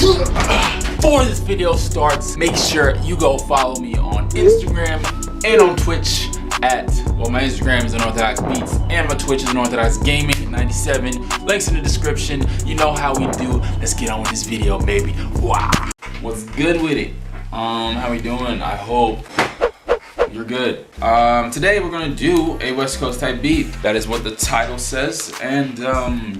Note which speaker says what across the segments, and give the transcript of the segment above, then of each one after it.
Speaker 1: Before this video starts, make sure you go follow me on Instagram and on Twitch at, well, my Instagram is Unorthodox Beats and my Twitch is Unorthodox Gaming 97. Links in the description. You know how we do. Let's get on with this video, baby. Wow. What's good with it? How we doing? I hope you're good. Today we're gonna do a West Coast type beat. That is what the title says. And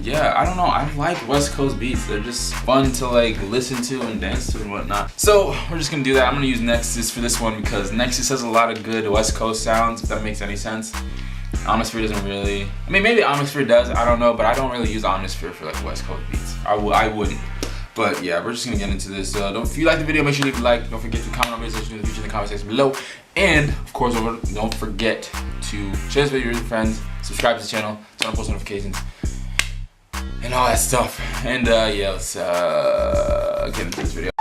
Speaker 1: yeah, I don't know. I like West Coast beats. They're just fun to like listen to and dance to and whatnot. So we're just gonna do that. I'm gonna use Nexus for this one because Nexus has a lot of good West Coast sounds, if that makes any sense. Atmosphere doesn't really, I mean, maybe Atmosphere does, I don't know, but I don't really use Atmosphere for like West Coast beats. I wouldn't. But yeah, we're just gonna get into this. If you like the video, make sure you leave a like. Don't forget to comment on videos in the future in the comment section below. And of course, don't forget to share this video with your friends, subscribe to the channel, turn on post notifications, and all that stuff. And yeah, let's get into this video.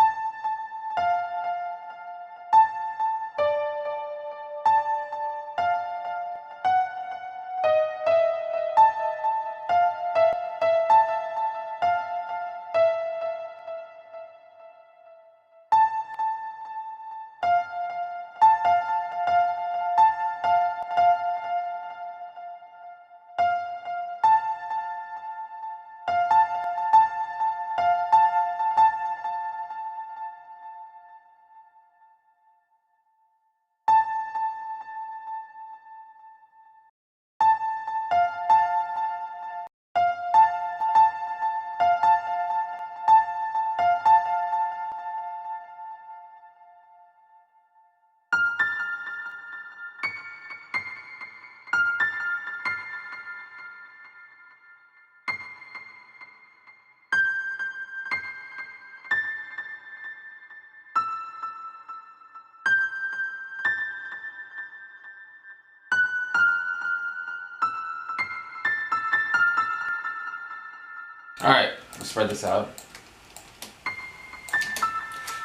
Speaker 1: Alright, let's spread this out.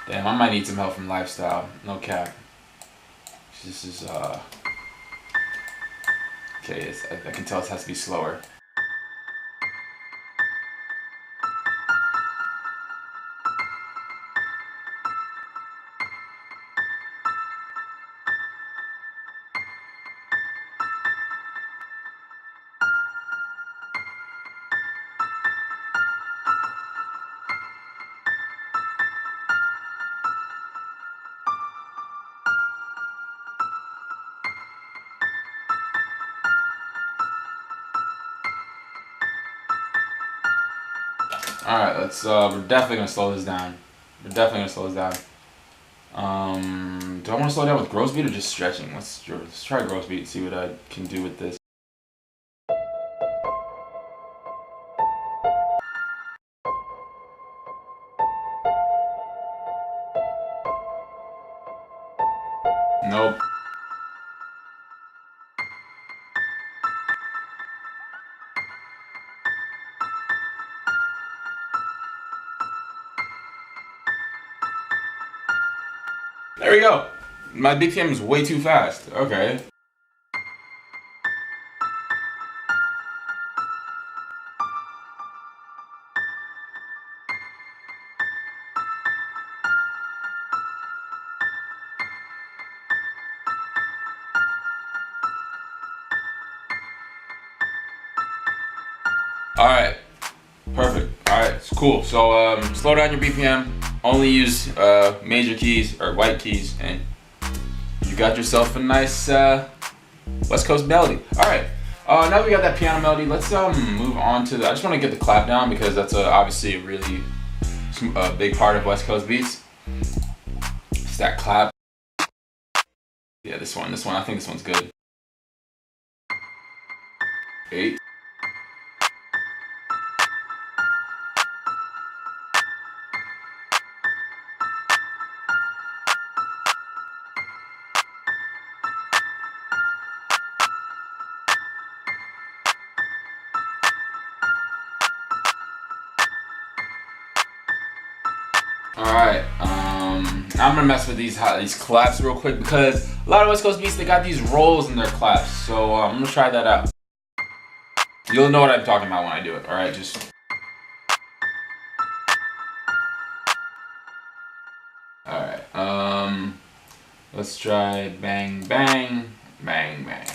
Speaker 1: Damn, I might need some help from Lifestyle. No cap. This is, okay, I can tell it has to be slower. Alright, let's, we're definitely gonna slow this down. Do I want to slow down with gross beat or just stretching? Let's try gross beat and see what I can do with this. Nope. There we go. My BPM is way too fast. Okay. Alright. Perfect. Alright, it's cool. So slow down your BPM. Only use major keys or white keys, and you got yourself a nice West Coast melody. All right, now that we got that piano melody, let's move on to the. I just want to get the clap down because that's obviously a really big part of West Coast beats. It's that clap. Yeah, this one. I think this one's good. 8. Alright, I'm gonna mess with these claps real quick because a lot of West Coast beats, they got these rolls in their claps. So I'm gonna try that out. You'll know what I'm talking about when I do it, alright? Just Let's try bang, bang, bang, bang.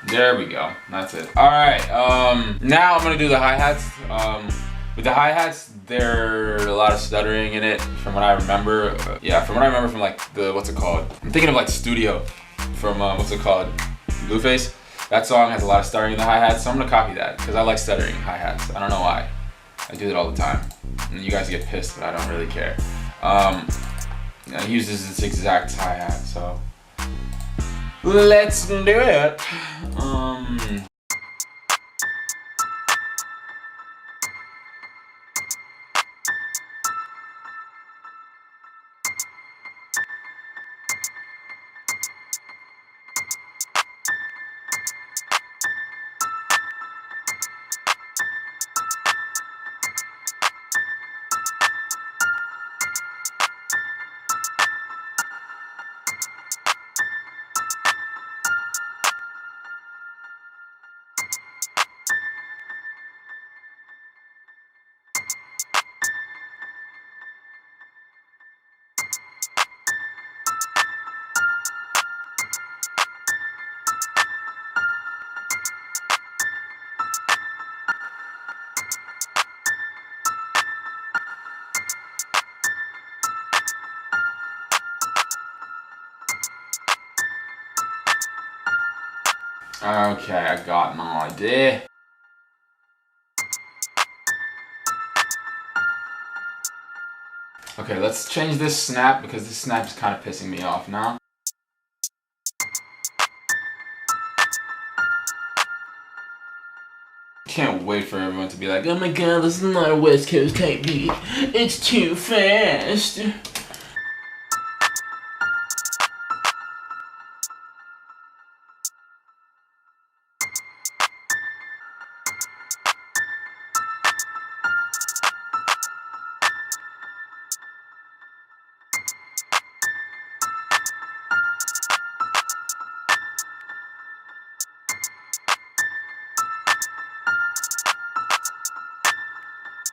Speaker 1: There we go. That's it. All right. Now I'm gonna do the hi-hats. With the hi-hats, there's a lot of stuttering in it, from what I remember. Yeah, from what I remember from like the what's it called? I'm thinking of like Studio from what's it called? Bluface. That song has a lot of stuttering in the hi-hats, so I'm gonna copy that because I like stuttering hi-hats. I don't know why. I do it all the time, and you guys get pissed, but I don't really care. He uses this exact hi-hat, so. Let's do it. Okay, I got my idea. Okay, let's change this snap because this snap is kind of pissing me off now. Can't wait for everyone to be like, oh my god, this is not a West Coast type beat. It's too fast.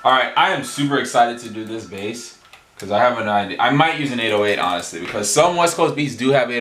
Speaker 1: Alright, I am super excited to do this bass because I have an idea. I might use an 808 honestly because some West Coast beats do have 808.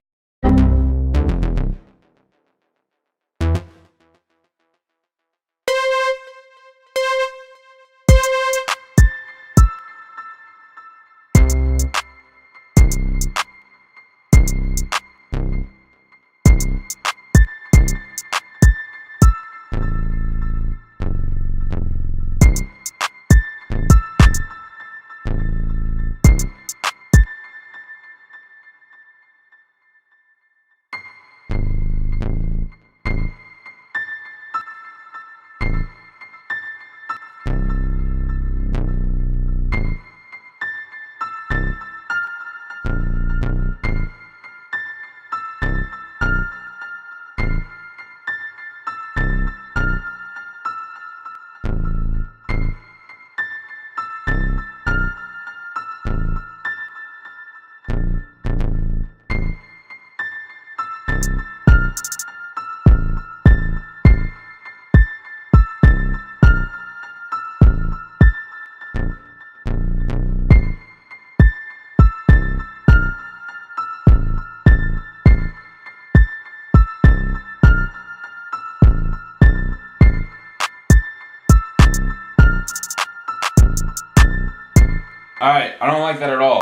Speaker 1: Alright, I don't like that at all.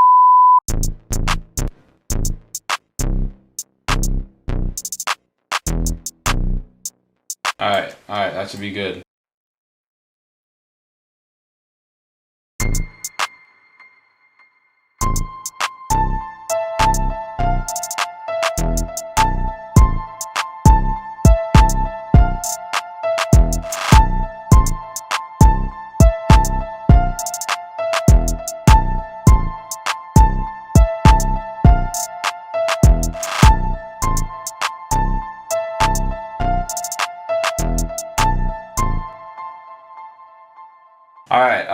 Speaker 1: Alright, that should be good.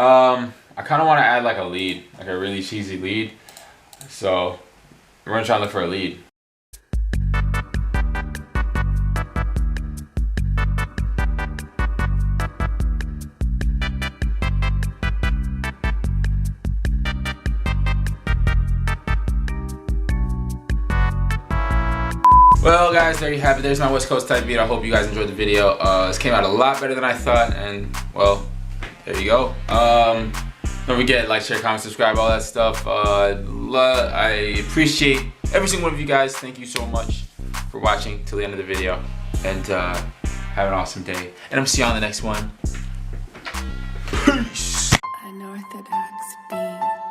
Speaker 1: I kind of want to add like a lead, like a really cheesy lead. So we're gonna try to look for a lead. Well guys, there you have it. There's my West Coast type beat. I hope you guys enjoyed the video. This came out a lot better than I thought, and well, there you go. Don't forget, like, share, comment, subscribe, all that stuff. I appreciate every single one of you guys. Thank you so much for watching till the end of the video, and have an awesome day. And I'm see you on the next one. Peace.
Speaker 2: Unorthodox beat.